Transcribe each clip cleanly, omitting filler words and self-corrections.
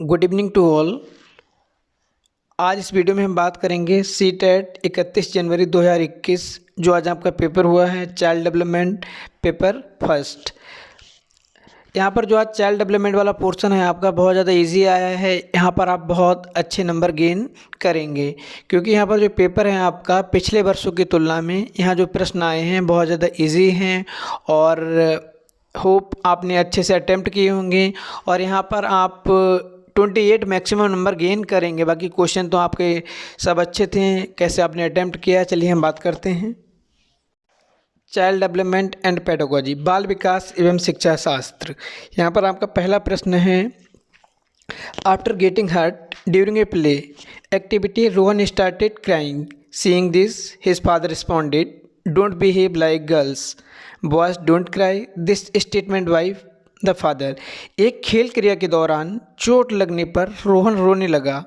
Good evening to all. आज इस video में हम बात करेंगे सीटेट 31 जनवरी 2021 जो आज आपका पेपर हुआ है चाइल्ड डेवलपमेंट पेपर फर्स्ट। यहाँ पर जो आज चाइल्ड डेवलपमेंट वाला पोर्शन है आपका बहुत ज़्यादा इजी आया है। यहाँ पर आप बहुत अच्छे नंबर गेन करेंगे क्योंकि यहाँ पर जो पेपर है आपका पिछले वर्षों की तुलना में यहाँ जो प्रश्न आए हैं बहुत ज़्यादा इजी हैं और होप आपने अच्छे से अटेम्प्ट किए होंगे और यहाँ पर आप 28 मैक्सिमम नंबर गेन करेंगे। बाकी क्वेश्चन तो आपके सब अच्छे थे, कैसे आपने अटेम्प्ट किया चलिए हम बात करते हैं। चाइल्ड डेवलपमेंट एंड पेडागोजी, बाल विकास एवं शिक्षा शास्त्र। यहाँ पर आपका पहला प्रश्न है, after getting hurt during a play activity Rohan started crying. Seeing this his father responded, don't behave like girls, boys don't cry. This statement by the father. एक खेल क्रिया के दौरान चोट लगने पर रोहन रोने लगा।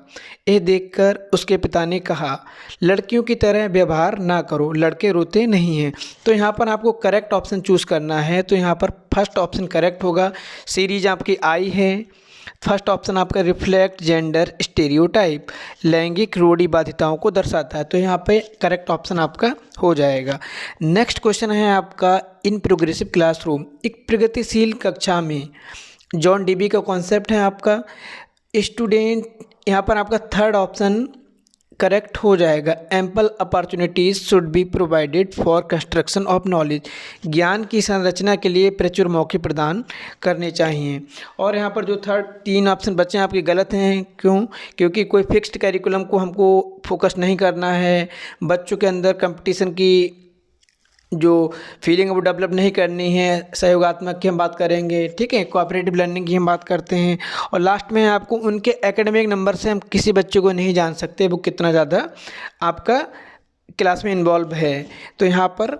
यह देखकर उसके पिता ने कहा, लड़कियों की तरह व्यवहार ना करो, लड़के रोते नहीं हैं। तो यहाँ पर आपको करेक्ट ऑप्शन चूज़ करना है। तो यहाँ पर फर्स्ट ऑप्शन करेक्ट होगा। सीरीज आपकी आई है। फर्स्ट ऑप्शन आपका रिफ्लेक्ट जेंडर स्टेरियोटाइप, लैंगिक रूढ़िवादिताओं को दर्शाता है। तो यहाँ पे करेक्ट ऑप्शन आपका हो जाएगा। नेक्स्ट क्वेश्चन है आपका, इन प्रोग्रेसिव क्लासरूम, एक प्रगतिशील कक्षा में जॉन डीबी का कॉन्सेप्ट है आपका स्टूडेंट। यहाँ पर आपका थर्ड ऑप्शन करेक्ट हो जाएगा। Ample opportunities should be provided for construction of knowledge, ज्ञान की संरचना के लिए प्रचुर मौके प्रदान करने चाहिए। और यहाँ पर जो तीन ऑप्शन बचे हैं आपके गलत हैं। क्यों? क्योंकि कोई फिक्स्ड करिकुलम को हमको फोकस नहीं करना है। बच्चों के अंदर कंपटीशन की जो फीलिंग है वो डेवलप नहीं करनी है। सहयोगात्मक की हम बात करेंगे, ठीक है, कोऑपरेटिव लर्निंग की हम बात करते हैं। और लास्ट में आपको उनके एकेडमिक नंबर से हम किसी बच्चे को नहीं जान सकते वो कितना ज़्यादा आपका क्लास में इन्वॉल्व है। तो यहाँ पर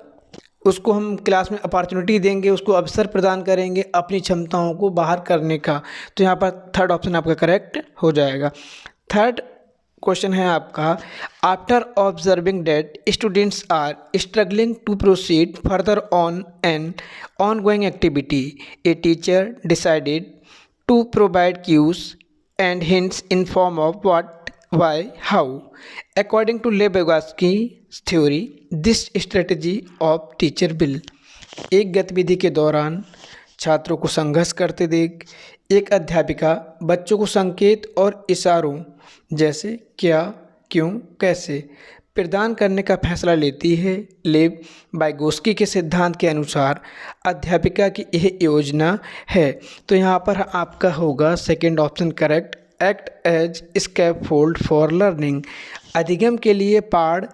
उसको हम क्लास में अपॉर्चुनिटी देंगे, उसको अवसर प्रदान करेंगे अपनी क्षमताओं को बाहर करने का। तो यहाँ पर थर्ड ऑप्शन आपका करेक्ट हो जाएगा। थर्ड क्वेश्चन है आपका, after observing that students are struggling to proceed further on an ongoing activity, a teacher decided to provide cues and hints in form of what, why, how. According to Lev Vygotsky theory, this strategy of teacher will. एक गतिविधि के दौरान छात्रों को संघर्ष करते देख एक अध्यापिका बच्चों को संकेत और इशारों जैसे क्या, क्यों, कैसे प्रदान करने का फैसला लेती है। लेव बाइगोस्की के सिद्धांत के अनुसार अध्यापिका की यह योजना है। तो यहाँ पर आपका होगा second option correct, act as scaffold for learning, अधिगम के लिए पाड़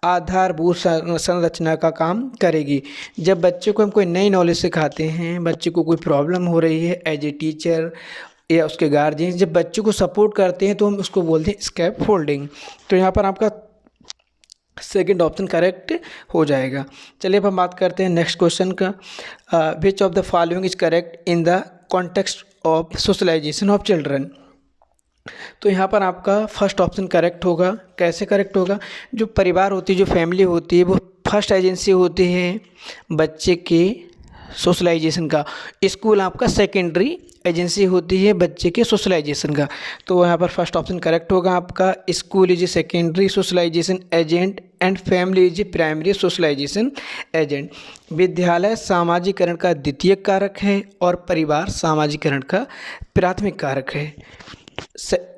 आधारभूत संरचना का काम करेगी। जब बच्चे को हम कोई नई नॉलेज सिखाते हैं, बच्चे को कोई प्रॉब्लम हो रही है, एज ए टीचर या उसके गार्जियन जब बच्चे को सपोर्ट करते हैं तो हम उसको बोलते हैं स्कैप फोल्डिंग। तो यहाँ पर आपका सेकंड ऑप्शन करेक्ट हो जाएगा। चलिए अब हम बात करते हैं नेक्स्ट क्वेश्चन का, which of the following is correct in the context of socialization of children. तो यहाँ पर आपका फर्स्ट ऑप्शन करेक्ट होगा। कैसे करेक्ट होगा? जो परिवार होती है, जो फैमिली होती है, वो फर्स्ट एजेंसी होती है बच्चे के सोशलाइजेशन का। स्कूल आपका सेकेंडरी एजेंसी होती है बच्चे के सोशलाइजेशन का। तो यहाँ पर फर्स्ट ऑप्शन करेक्ट होगा आपका। School is a secondary socialization agent and family is a primary socialization agent. विद्यालय सामाजिकरण का द्वितीयक कारक है और परिवार सामाजिकरण का प्राथमिक कारक है।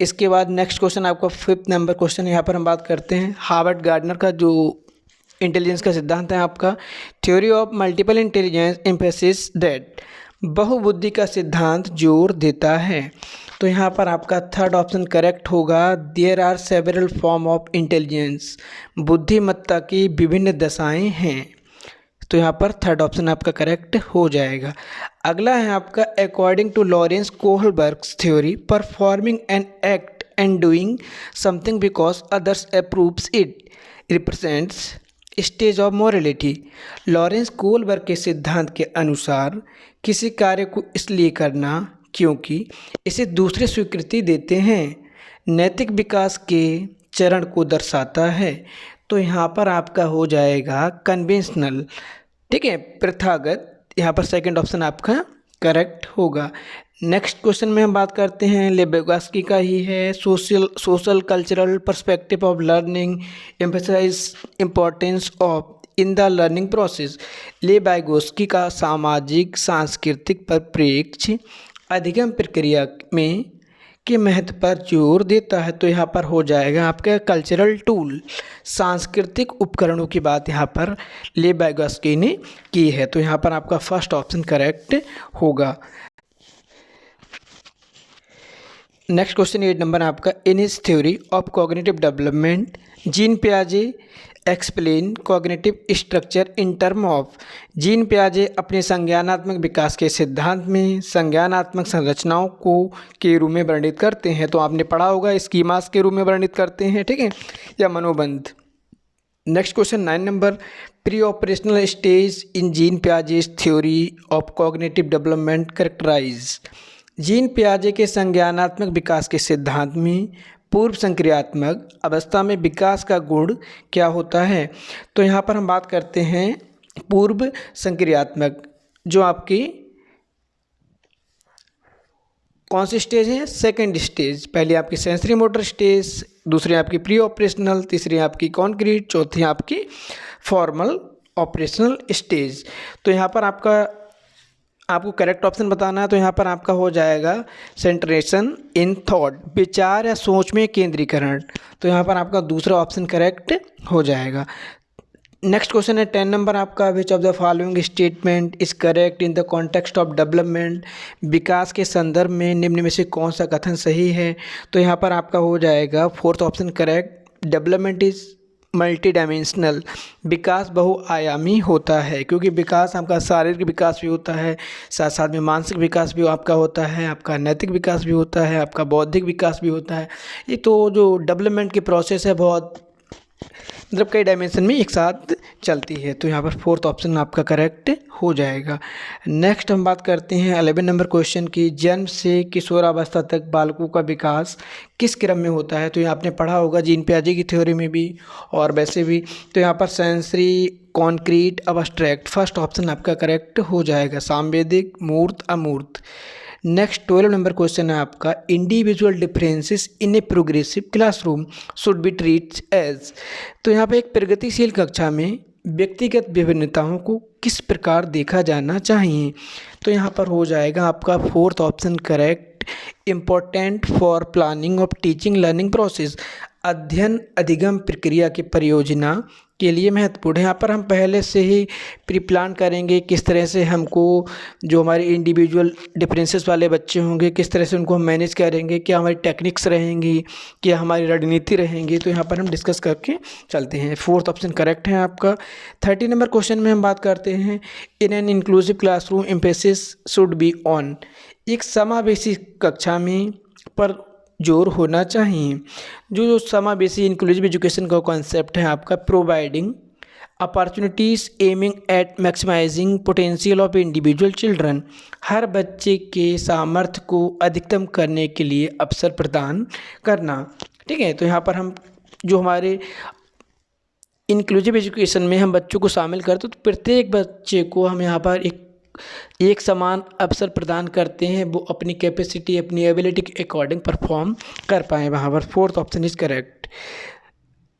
इसके बाद नेक्स्ट क्वेश्चन आपका फिफ्थ नंबर क्वेश्चन, यहाँ पर हम बात करते हैं हार्वर्ड गार्डनर का जो इंटेलिजेंस का सिद्धांत है आपका, theory of multiple intelligence emphasis that, बहुबुद्धि का सिद्धांत जोर देता है। तो यहाँ पर आपका थर्ड ऑप्शन करेक्ट होगा। There are several form of intelligence, बुद्धिमत्ता की विभिन्न दशाएं हैं। तो यहाँ पर थर्ड ऑप्शन आपका करेक्ट हो जाएगा। अगला है आपका, according to Lawrence Kohlberg's theory, performing an act and doing something because others approves it represents stage of morality. Lawrence Kohlberg के सिद्धांत के अनुसार किसी कार्य को इसलिए करना क्योंकि इसे दूसरे स्वीकृति देते हैं नैतिक विकास के चरण को दर्शाता है। तो यहाँ पर आपका हो जाएगा कन्वेंशनल, ठीक है, प्रथागत। यहाँ पर सेकंड ऑप्शन आपका करेक्ट होगा। नेक्स्ट क्वेश्चन में हम बात करते हैं लेबोगास्की का ही है, social cultural perspective of learning emphasise importance of in the learning process. Lev Vygotsky का सामाजिक सांस्कृतिक परिप्रेक्ष्य अधिगम प्रक्रिया में के महत्व पर जोर देता है। तो यहाँ पर हो जाएगा आपका कल्चरल टूल, सांस्कृतिक उपकरणों की बात यहाँ पर लेबोगास्की ने की है। तो यहाँ पर आपका फर्स्ट ऑप्शन करेक्ट होगा। नेक्स्ट क्वेश्चन 8 नंबर आपका, in his theory of cognitive development Jean पियाजे explain cognitive structure in term of. Jean पियाजे अपने संज्ञानात्मक विकास के सिद्धांत में संज्ञानात्मक संरचनाओं को के रूप में वर्णित करते हैं। तो आपने पढ़ा होगा स्कीमास के रूप में वर्णित करते हैं, ठीक है, या मनोबंध। Next question 9 number, pre operational stage in Jean Piaget's theory of cognitive development characterise. Jean पियाजे के संज्ञानात्मक विकास के सिद्धांत में पूर्व संक्रियात्मक अवस्था में विकास का गुण क्या होता है। तो यहाँ पर हम बात करते हैं पूर्व संक्रियात्मक, जो आपकी कौन सी स्टेज है, सेकंड स्टेज। पहली आपकी सेंसरी मोटर स्टेज, दूसरी आपकी प्री ऑपरेशनल, तीसरी आपकी कॉन्क्रीट, चौथी आपकी फॉर्मल ऑपरेशनल स्टेज। तो यहाँ पर आपको करेक्ट ऑप्शन बताना है। तो यहाँ पर आपका हो जाएगा सेंट्रेशन इन थॉट, विचार या सोच में केंद्रीकरण। तो यहाँ पर आपका दूसरा ऑप्शन करेक्ट हो जाएगा। नेक्स्ट क्वेश्चन है 10 नंबर आपका, which of the following statement is correct in the context of development. विकास के संदर्भ में निम्न में से कौन सा कथन सही है। तो यहाँ पर आपका हो जाएगा fourth option correct, development is multi dimensional. विकास बहुआयामी होता है, क्योंकि विकास आपका शारीरिक विकास भी होता है, साथ साथ में मानसिक विकास भी आपका होता है, आपका नैतिक विकास भी होता है, आपका बौद्धिक विकास भी होता है। ये तो जो डेवलपमेंट की प्रोसेस है बहुत मतलब कई डायमेंशन में एक साथ चलती है। तो यहाँ पर फोर्थ ऑप्शन आपका करेक्ट हो जाएगा। नेक्स्ट हम बात करते हैं 11 नंबर क्वेश्चन की, जन्म से किशोरावस्था तक बालकों का विकास किस क्रम में होता है। तो ये आपने पढ़ा होगा जीन पियाजे की थ्योरी में भी और वैसे भी। तो यहाँ पर sensory, concrete, abstract, first option आपका करेक्ट हो जाएगा, सांवेदिक, मूर्त, अमूर्त। नेक्स्ट 12 नंबर क्वेश्चन है आपका, individual differences in a progressive classroom should be treat as. तो यहाँ पे एक प्रगतिशील कक्षा में व्यक्तिगत विभिन्नताओं को किस प्रकार देखा जाना चाहिए। तो यहाँ पर हो जाएगा आपका fourth option correct, important for planning of teaching learning process. अध्ययन अधिगम प्रक्रिया की परियोजना के लिए महत्वपूर्ण है। यहाँ पर हम पहले से ही प्री प्लान करेंगे किस तरह से हमको जो हमारे इंडिविजुअल डिफरेंसेस वाले बच्चे होंगे किस तरह से उनको हम मैनेज करेंगे, क्या हमारी टेक्निक्स रहेंगी, क्या हमारी रणनीति रहेंगी। तो यहाँ पर हम डिस्कस करके चलते हैं। फोर्थ ऑप्शन करेक्ट है आपका। 30 नंबर क्वेश्चन में हम बात करते हैं, in an inclusive classroom emphasis should be on. एक समावेशी कक्षा में पर जोर होना चाहिए। जो समावेशी इंक्लूसिव एजुकेशन का कॉन्सेप्ट है आपका, providing opportunities aiming at maximising potential of individual children. हर बच्चे के सामर्थ्य को अधिकतम करने के लिए अवसर प्रदान करना, ठीक है। तो यहाँ पर हम जो हमारे इंक्लूसिव एजुकेशन में हम बच्चों को शामिल करते तो प्रत्येक बच्चे को हम यहाँ पर एक समान अवसर प्रदान करते हैं, वो अपनी कैपेसिटी अपनी एबिलिटी के अकॉर्डिंग परफॉर्म कर पाएँ वहाँ पर। Fourth option is correct.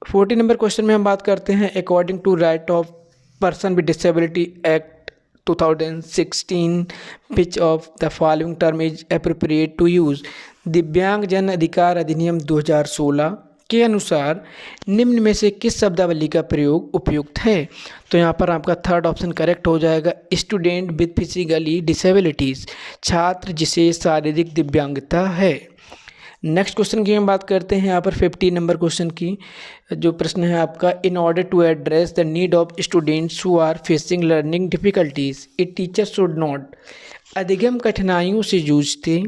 40 number question में हम बात करते हैं, according to right of person with disability act 2016 which of the following term is appropriate to use. दिव्यांग जन अधिकार अधिनियम 2016 के अनुसार निम्न में से किस शब्दावली का प्रयोग उपयुक्त है। तो यहाँ पर आपका थर्ड ऑप्शन करेक्ट हो जाएगा, स्टूडेंट विद फिजिकली डिसेबिलिटीज़, छात्र जिसे शारीरिक दिव्यांगता है। नेक्स्ट क्वेश्चन की हम बात करते हैं यहाँ पर 50 नंबर क्वेश्चन की। जो प्रश्न है आपका, in order to address the need of students who are facing learning difficulties a teacher should not. अधिगम कठिनाइयों से जूझते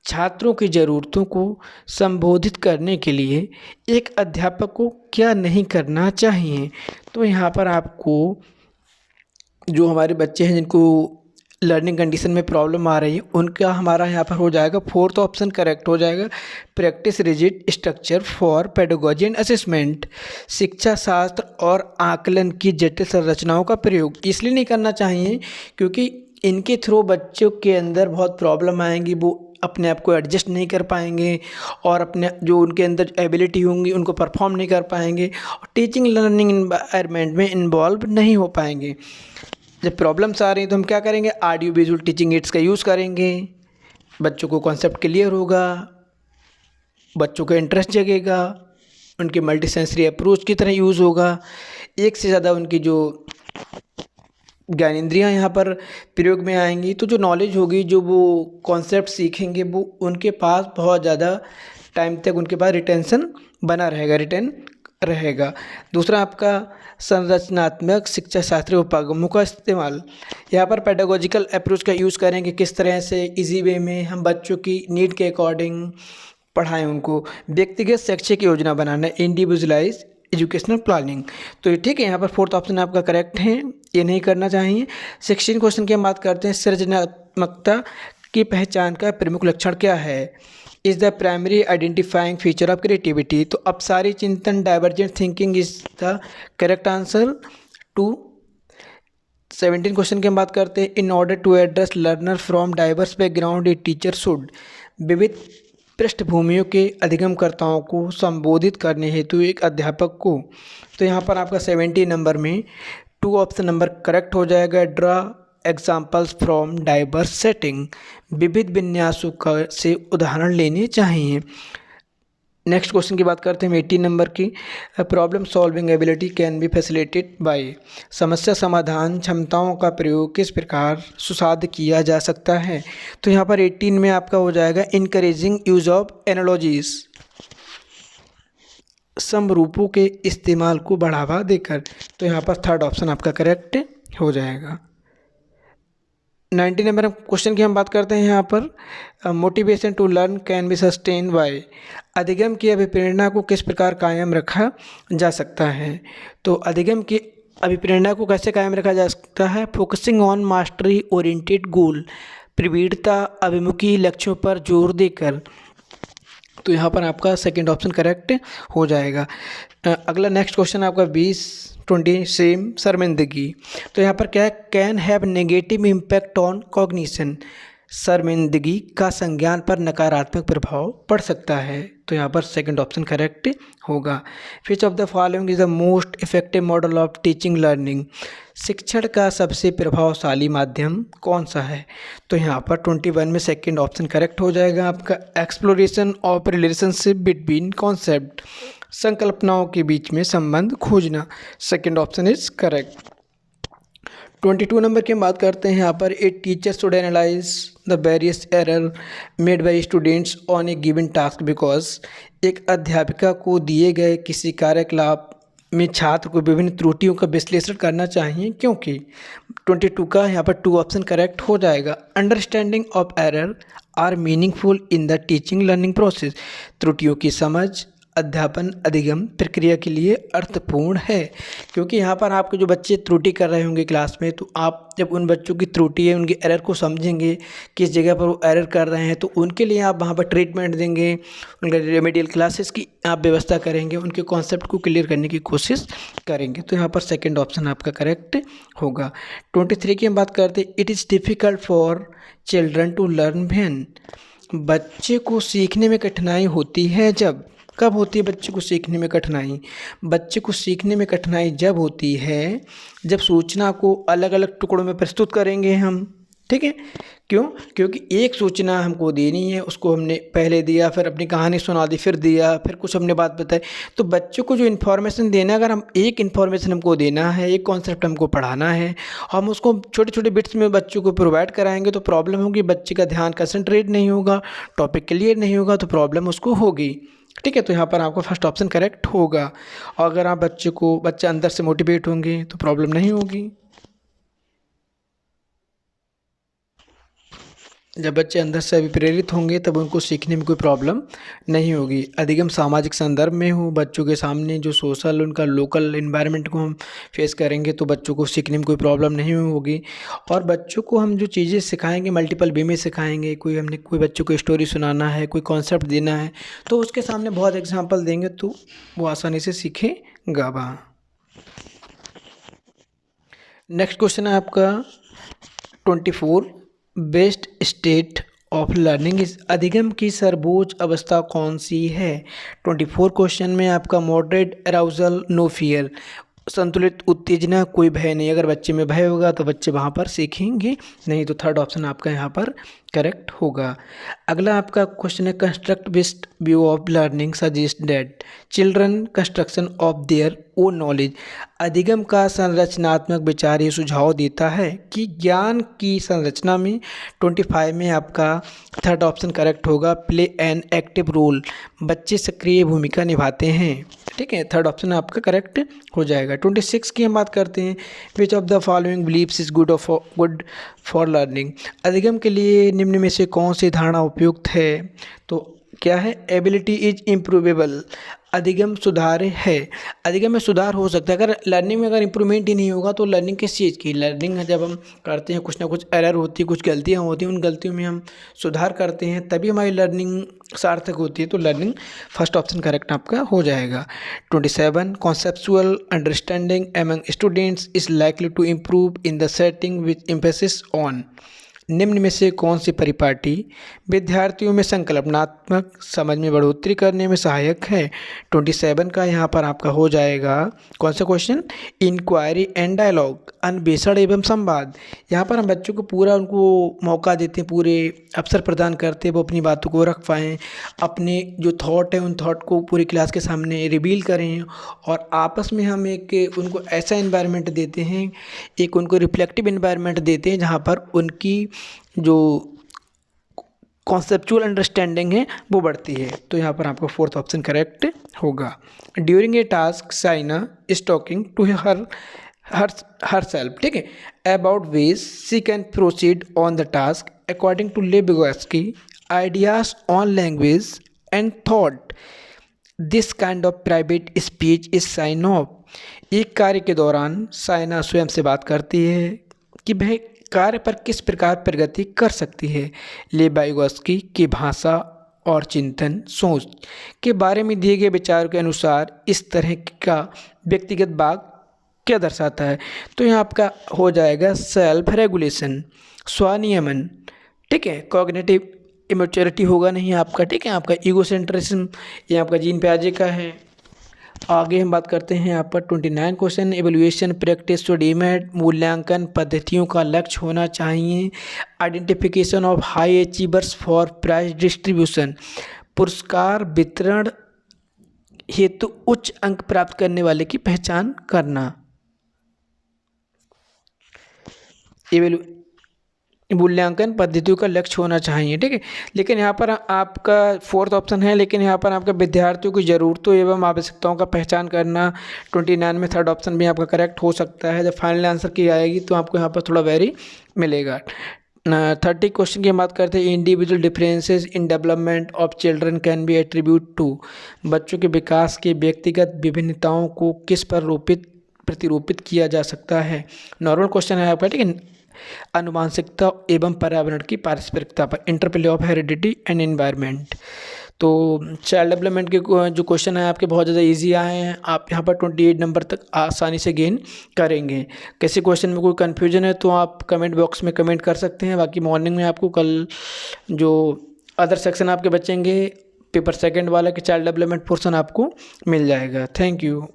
छात्रों की ज़रूरतों को संबोधित करने के लिए एक अध्यापक को क्या नहीं करना चाहिए। तो यहाँ पर आपको जो हमारे बच्चे हैं जिनको लर्निंग कंडीशन में प्रॉब्लम आ रही है उनका हमारा यहाँ पर हो जाएगा फोर्थ ऑप्शन करेक्ट हो जाएगा, practice rigid structure for pedagogy and assessment. शिक्षा शास्त्र और आकलन की जटिल संरचनाओं का प्रयोग इसलिए नहीं करना चाहिए क्योंकि इनके थ्रू बच्चों के अंदर बहुत प्रॉब्लम आएंगी, वो अपने आप को एडजस्ट नहीं कर पाएंगे और अपने जो उनके अंदर एबिलिटी होंगी उनको परफॉर्म नहीं कर पाएंगे और टीचिंग लर्निंग एनवायरनमेंट में इन्वॉल्व नहीं हो पाएंगे। जब प्रॉब्लम्स आ रही हैं तो हम क्या करेंगे, ऑडियो विजुअल टीचिंग एड्स का यूज़ करेंगे, बच्चों को कॉन्सेप्ट क्लियर होगा, बच्चों का इंटरेस्ट जगेगा, उनके मल्टी सेंसरी अप्रोच की तरह यूज़ होगा, एक से ज़्यादा उनकी जो ज्ञानेंद्रियाँ यहाँ पर प्रयोग में आएंगी, तो जो नॉलेज होगी, जो वो कॉन्सेप्ट सीखेंगे, वो उनके पास बहुत ज़्यादा टाइम तक उनके पास रिटेंशन बना रहेगा, रिटेन रहेगा। दूसरा आपका संरचनात्मक शिक्षा शास्त्रीय उपागमों का इस्तेमाल, यहाँ पर पेडागोजिकल अप्रोच का यूज़ करेंगे, किस तरह से इजी वे में हम बच्चों की नीड के अकॉर्डिंग पढ़ाएं उनको। व्यक्तिगत शैक्षिक योजना बनाना, इंडिविजुअलाइज एजुकेशनल प्लानिंग, तो ये ठीक है, यहाँ पर फोर्थ ऑप्शन आपका करेक्ट है, ये नहीं करना चाहिए। 16 क्वेश्चन की हम बात करते हैं, सृजनात्मकता की पहचान का प्रमुख लक्षण क्या है, is the primary identifying feature of creativity. तो अपसारी चिंतन, divergent thinking is the correct answer to. 17 question की हम बात करते हैं, in order to address learner from diverse background a teacher should, विविध पृष्ठभूमियों के अधिगमकर्ताओं को संबोधित करने हेतु एक अध्यापक को, तो यहाँ पर आपका 70 नंबर में 2 ऑप्शन नंबर करेक्ट हो जाएगा। Draw examples from diverse setting, विविध विन्यासों का से उदाहरण लेने चाहिए। नेक्स्ट क्वेश्चन की बात करते हैं 18 नंबर की, problem solving ability can be facilitated bye, समस्या समाधान क्षमताओं का प्रयोग किस प्रकार सुसाध्य किया जा सकता है। तो यहाँ पर 18 में आपका हो जाएगा इनकरेजिंग यूज ऑफ एनालॉजीज, समरूपों के इस्तेमाल को बढ़ावा देकर, तो यहाँ पर थर्ड ऑप्शन आपका करेक्ट हो जाएगा। 90 नंबर क्वेश्चन की हम बात करते हैं, यहाँ पर motivation to learn can be sustain by, अधिगम की अभिप्रेरणा को किस प्रकार कायम रखा जा सकता है। तो अधिगम की अभिप्रेरणा को कैसे कायम रखा जा सकता है, फोकसिंग ऑन मास्टरी ओरिएंटेड गोल, प्रवीणता अभिमुखी लक्ष्यों पर जोर देकर, तो यहाँ पर आपका सेकंड ऑप्शन करेक्ट हो जाएगा। अगला नेक्स्ट क्वेश्चन आपका 20 सेम शर्मिंदगी, तो यहाँ पर क्या है, can have negative impact on cognition, शर्मिंदगी का संज्ञान पर नकारात्मक प्रभाव पड़ सकता है, तो यहाँ पर सेकंड ऑप्शन करेक्ट होगा। विच of the following is the most effective model of teaching learning, शिक्षण का सबसे प्रभावशाली माध्यम कौन सा है, तो यहाँ पर 21 में सेकंड ऑप्शन करेक्ट हो जाएगा आपका। Exploration of relationship between concept, संकल्पनाओं के बीच में संबंध खोजना, second option is correct. 22 number की हम बात करते हैं, यहाँ पर a teacher should analyse the various error made by students on a given task because, एक अध्यापिका को दिए गए किसी कार्यकलाप में छात्र को विभिन्न त्रुटियों का विश्लेषण करना चाहिए क्योंकि, 22 का यहाँ पर 2 ऑप्शन करेक्ट हो जाएगा। Understanding of error are meaningful in the teaching learning process, त्रुटियों की समझ अध्यापन अधिगम प्रक्रिया के लिए अर्थपूर्ण है, क्योंकि यहाँ पर आपके जो बच्चे त्रुटि कर रहे होंगे क्लास में, तो आप जब उन बच्चों की त्रुटि है, उनके एरर को समझेंगे, किस जगह पर वो एरर कर रहे हैं, तो उनके लिए आप वहाँ पर ट्रीटमेंट देंगे, उनके रेमेडियल क्लासेस की आप व्यवस्था करेंगे, उनके कॉन्सेप्ट को क्लियर करने की कोशिश करेंगे, तो यहाँ पर सेकेंड ऑप्शन आपका करेक्ट होगा। 23 की हम बात करते हैं, it is difficult for children to learn when, बच्चे को सीखने में कठिनाई होती है जब, कब होती है बच्चे को सीखने में कठिनाई, बच्चे को सीखने में कठिनाई जब होती है जब सूचना को अलग अलग टुकड़ों में प्रस्तुत करेंगे हम, ठीक है, क्यों, क्योंकि एक सूचना हमको देनी है, उसको हमने पहले दिया, फिर अपनी कहानी सुना दी, फिर दिया, फिर कुछ हमने बात बताई, तो बच्चों को जो इन्फॉर्मेशन देना है, अगर हम एक इन्फॉर्मेशन हमको देना है, एक कॉन्सेप्ट हमको पढ़ाना है, हम उसको छोटे छोटे बिट्स में बच्चों को प्रोवाइड कराएंगे, तो प्रॉब्लम होगी, बच्चे का ध्यान कंसंट्रेट नहीं होगा, टॉपिक क्लियर नहीं होगा, तो प्रॉब्लम उसको होगी, ठीक है। तो यहाँ पर आपका फर्स्ट ऑप्शन करेक्ट होगा। और अगर आप बच्चे अंदर से मोटिवेट होंगे तो प्रॉब्लम नहीं होगी। जब बच्चे अंदर से अभिप्रेरित होंगे तब उनको सीखने में कोई प्रॉब्लम नहीं होगी। अधिगम सामाजिक संदर्भ में हो, बच्चों के सामने जो सोशल उनका लोकल इन्वायरमेंट को हम फेस करेंगे तो बच्चों को सीखने में कोई प्रॉब्लम नहीं होगी। और बच्चों को हम जो चीज़ें सिखाएंगे मल्टीपल वे में सिखाएंगे। कोई बच्चों को स्टोरी सुनाना है, कोई कॉन्सेप्ट देना है, तो उसके सामने बहुत एग्जाम्पल देंगे तो वो आसानी से सीखेगा वहाँ। नेक्स्ट क्वेश्चन है आपका 24 बेस्ट स्टेट ऑफ लर्निंग इस अधिगम की सर्वोच्च अवस्था कौन सी है। 24 क्वेश्चन में आपका मॉडरेट अराउजल नो फियर, संतुलित उत्तेजना कोई भय नहीं। अगर बच्चे में भय होगा तो बच्चे वहाँ पर सीखेंगे नहीं, तो थर्ड ऑप्शन आपका यहाँ पर करेक्ट होगा। अगला आपका क्वेश्चन है construct best view of learning suggest that children construction of their own knowledge. अधिगम का संरचनात्मक विचार ये सुझाव देता है कि ज्ञान की संरचना में 25 में आपका थर्ड ऑप्शन करेक्ट होगा। प्ले एन एक्टिव रोल, बच्चे सक्रिय भूमिका निभाते हैं, ठीक है, थर्ड ऑप्शन आपका करेक्ट हो जाएगा। 26 की हम बात करते हैं, which of the following believes is good for learning. अधिगम के लिए निम्न में से कौन सी धारणा उपयुक्त है। तो क्या है, एबिलिटी इज इम्प्रूवेबल, अधिगम सुधार है, अधिगम में सुधार हो सकता है। अगर लर्निंग में अगर इम्प्रूवमेंट ही नहीं होगा तो लर्निंग किस चीज़ की, लर्निंग जब हम करते हैं कुछ ना कुछ एरर होती है, कुछ गलतियाँ होती हैं, उन गलतियों में हम सुधार करते हैं तभी हमारी लर्निंग सार्थक होती है। तो लर्निंग फर्स्ट ऑप्शन करेक्ट आपका हो जाएगा। 27 conceptual understanding among students is likely to improve in the setting which emphasis on. निम्न में से कौन सी परिपाटी विद्यार्थियों में संकल्पनात्मक समझ में बढ़ोतरी करने में सहायक है। 27 का यहाँ पर आपका हो जाएगा कौन सा क्वेश्चन, इंक्वायरी एंड डायलॉग, अन्वेषण एवं संवाद। यहाँ पर हम बच्चों को पूरा उनको मौका देते हैं, पूरे अवसर प्रदान करते हैं, वो अपनी बातों को रख पाएँ, अपने जो थॉट है उन थॉट को पूरी क्लास के सामने रिवील करें, और आपस में हम एक उनको ऐसा इन्वायरमेंट देते हैं, एक उनको रिफ्लेक्टिव इन्वायरमेंट देते हैं जहाँ पर उनकी जो कॉन्सेप्चुअल अंडरस्टैंडिंग है वो बढ़ती है। तो यहाँ पर आपको फोर्थ ऑप्शन करेक्ट होगा। During a task Saina is talking to herself, ठीक है, about ways she can proceed on the task according to Lev Vygotsky ideas on language and thought. This kind of private speech is sign of. एक कार्य के दौरान साइना स्वयं से बात करती है कि वह कार्य पर किस प्रकार प्रगति कर सकती है। ले विगोस्की की भाषा और चिंतन सोच के बारे में दिए गए विचार के अनुसार इस तरह का व्यक्तिगत भाग क्या दर्शाता है। तो यहाँ आपका हो जाएगा सेल्फ रेगुलेशन, स्वनियमन, ठीक है, कॉग्निटिव इमेच्योरिटी होगा नहीं आपका, ठीक है, आपका ईगोसेंट्रिज्म ये आपका जीन पियाजे का है। आगे हम बात करते हैं यहाँ पर 29 question, evolution practice to demat, मूल्यांकन पद्धतियों का लक्ष्य होना चाहिए। Identification of high achievers for prize distribution, पुरस्कार वितरण हेतु उच्च अंक प्राप्त करने वाले की पहचान करना। मूल्यांकन पद्धतियों का लक्ष्य होना चाहिए, ठीक है, लेकिन यहाँ पर आपका फोर्थ ऑप्शन है, लेकिन यहाँ पर आपका विद्यार्थियों की ज़रूरतों एवं आवश्यकताओं का पहचान करना 29 में थर्ड ऑप्शन भी आपका करेक्ट हो सकता है। जब फाइनल आंसर की आएगी तो आपको यहाँ पर थोड़ा वेरी मिलेगा। 30 क्वेश्चन की बात करते हैं, individual differences in development of children can be attribute to. बच्चों के विकास के व्यक्तिगत विभिन्नताओं को किस पर प्रतिरूपित किया जा सकता है। नॉर्मल क्वेश्चन है आपका, ठीक है, अनुवांशिकता एवं पर्यावरण की पारस्परिकता पर, interplay of heredity and environment. तो चाइल्ड डेवलपमेंट के जो क्वेश्चन है आपके बहुत ज़्यादा इजी आए हैं, आप यहाँ पर 28 नंबर तक आसानी से गेन करेंगे। किसी क्वेश्चन में कोई कन्फ्यूजन है तो आप कमेंट बॉक्स में कमेंट कर सकते हैं। बाकी मॉर्निंग में आपको कल जो अदर सेक्शन आपके बचेंगे पेपर सेकंड वाला के चाइल्ड डेवलपमेंट पोर्शन आपको मिल जाएगा। Thank you.